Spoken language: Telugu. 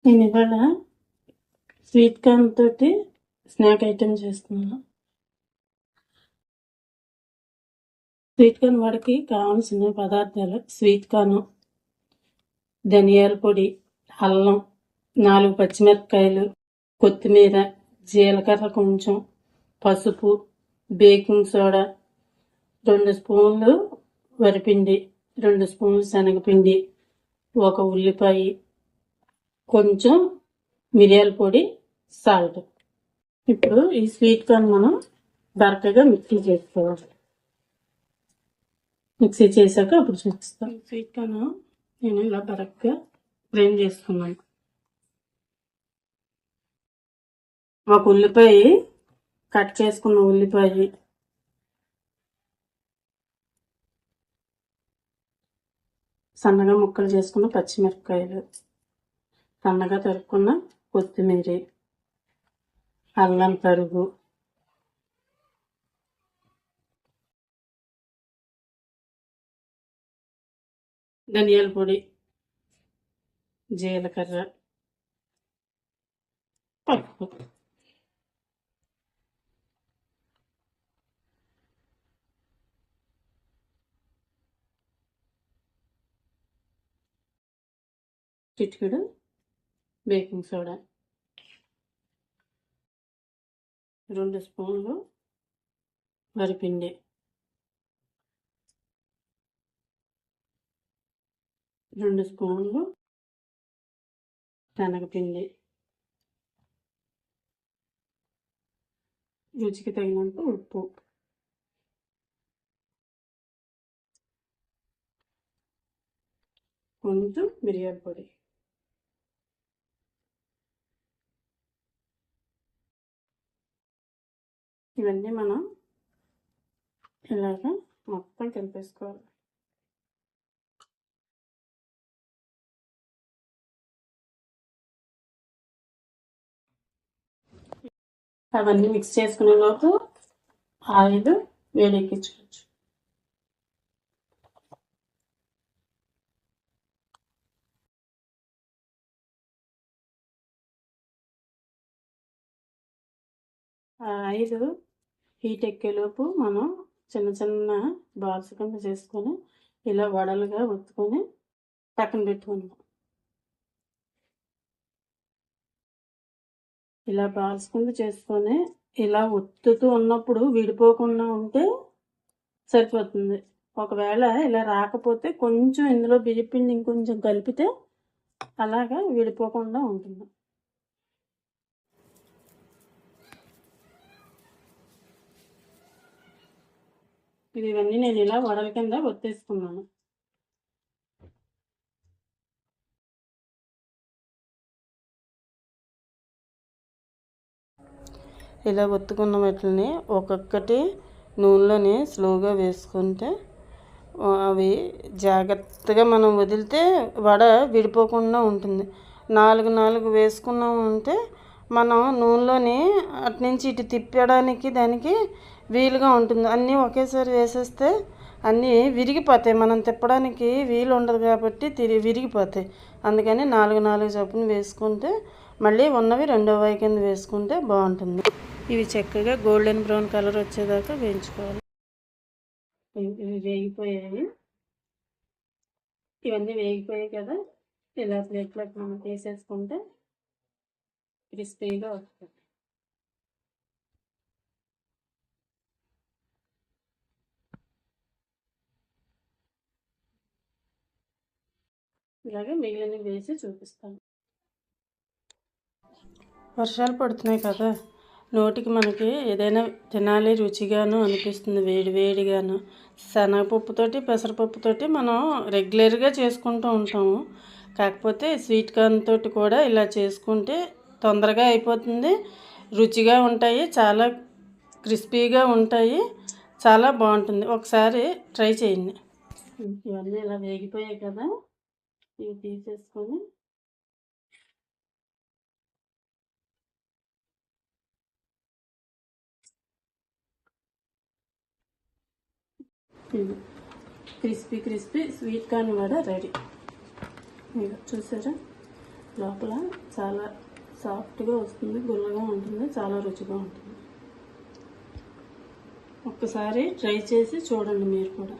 నేను ఇవాళ స్వీట్ కార్న్ తోటి స్నాక్ ఐటెం చేస్తున్నాను. స్వీట్ కార్న్ వాడికి కావాల్సిన పదార్థాలు: స్వీట్ కార్న్, ధనియాల పొడి, అల్లం, 4 పచ్చిమిరపకాయలు, కొత్తిమీర, జీలకర్ర కొంచెం, పసుపు, బేకింగ్ సోడా, 2 స్పూన్లు వరిపిండి, 2 స్పూన్లు శనగపిండి, 1 ఉల్లిపాయ, కొంచెం మిరియాల పొడి, సాల్ట్. ఇప్పుడు ఈ స్వీట్ కార్న్ మనం బరకగా మిక్సీ చేసుకోవాలి. మిక్సీ చేశాక అప్పుడు చూపిస్తాం. స్వీట్ కార్న్ నేను ఇలా బరకగా గ్రైండ్ చేసుకున్నాను. 1 ఉల్లిపాయ, కట్ చేసుకున్న ఉల్లిపాయ, సన్నగా ముక్కలు చేసుకున్న పచ్చిమిరపకాయలు, సన్నగా తరుక్కున్న కొత్తిమీర, అల్లం తరుగు, ధనియాల పొడి, జీలకర్ర, పసుపు. చిటికెడు బేకింగ్ సోడా, 2 స్పూన్లు వరిపిండి, 2 స్పూన్లు శనగపిండి, రుచికి తగినంత ఉప్పు, కొంచెం మిరియాల పొడి. ఇవన్నీ మనం ఇలాగ మొత్తం కలిపేసుకోవాలి. అవన్నీ మిక్స్ చేసుకునే లోపు ఆయిల్ వేడెక్కించుకోవచ్చు. ఆయిల్ హీట్ ఎక్కేలోపు మనం చిన్న చిన్న బాల్స్ కింద చేసుకొని ఇలా వడలుగా ఒత్తుకొని పక్కన పెట్టుకుందాం. ఇలా బాల్స్ కింద చేసుకొని ఇలా ఒత్తుతూ ఉన్నప్పుడు విడిపోకుండా ఉంటే సరిపోతుంది. ఒకవేళ ఇలా రాకపోతే కొంచెం ఇందులో బియ్యపిండి ఇంకొంచెం కలిపితే అలాగా విడిపోకుండా ఉంటుంది. ఇవన్నీ నేను ఇలా వడల కింద ఒత్తేసుకున్నాను. ఇలా ఒత్తుకున్న వాటిని ఒక్కొక్కటి నూనెలోని స్లోగా వేసుకుంటే అవి జాగ్రత్తగా మనం వదిలితే వడ విడిపోకుండా ఉంటుంది. 4 వేసుకున్నామంటే మనం నూనెలోని అటు నుంచి ఇటు తిప్పడానికి దానికి వీలుగా ఉంటుంది. అన్నీ ఒకేసారి వేసేస్తే అన్నీ విరిగిపోతాయి. మనం తిప్పడానికి వీలు ఉండదు కాబట్టి విరిగిపోతాయి. అందుకని 4 చొప్పున వేసుకుంటే మళ్ళీ ఉన్నవి రెండో వాయి కింద వేసుకుంటే బాగుంటుంది. ఇవి చక్కగా గోల్డెన్ బ్రౌన్ కలర్ వచ్చేదాకా వేయించుకోవాలి. ఇవి వేగిపోయాయి. ఇవన్నీ వేగిపోయాయి కదా, ఇలా ప్లేట్లోకి మనం తీసేసుకుంటే క్రిస్పీగా వస్తుంది. ఇలాగే మిగిలిన వేసి చూపిస్తాను. వర్షాలు పడుతున్నాయి కదా, నోటికి మనకి ఏదైనా తినాలి రుచిగాను అనిపిస్తుంది, వేడిగాను. శనగపప్పుతోటి పెసరపప్పుతోటి మనం రెగ్యులర్గా చేసుకుంటూ ఉంటాము. కాకపోతే స్వీట్ కార్న్ తోటి కూడా ఇలా చేసుకుంటే తొందరగా అయిపోతుంది, రుచిగా ఉంటాయి, చాలా క్రిస్పీగా ఉంటాయి, చాలా బాగుంటుంది. ఒకసారి ట్రై చేయండి. ఇవన్నీ ఇలా వేగిపోయాయి కదా, ఇవి తీసేసుకొని crispy sweet corn vada ready. మీరు చూసారా? లోపల చాలా సాఫ్ట్గా వస్తుంది, గుల్లగా ఉంటుంది, చాలా రుచిగా ఉంటుంది. ఒక్కసారి ట్రై చేసి చూడండి మీరు కూడా.